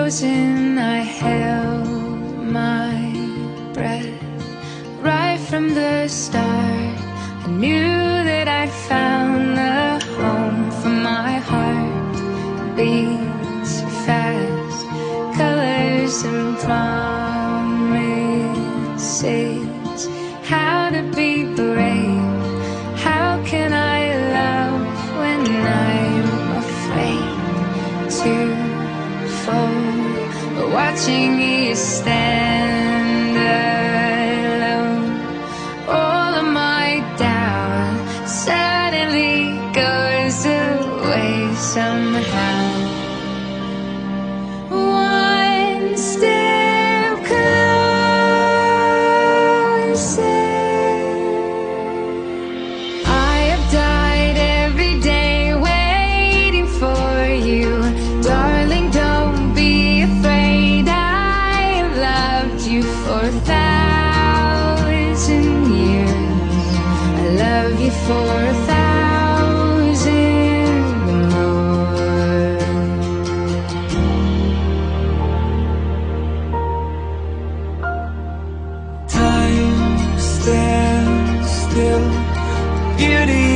frozen, I held my breath. Right from the start, I knew that I'd found the home for my heart. Beats fast, colors and promises. How to be brave, how can I love when I'm afraid to fall? But watching you stand alone, all of my doubt suddenly goes away somehow. One step closer. I have died every day waiting for you. Darling, don't be afraid. I have loved you for 1,000 years. I love you for 1,000 more. Time stands still, beauty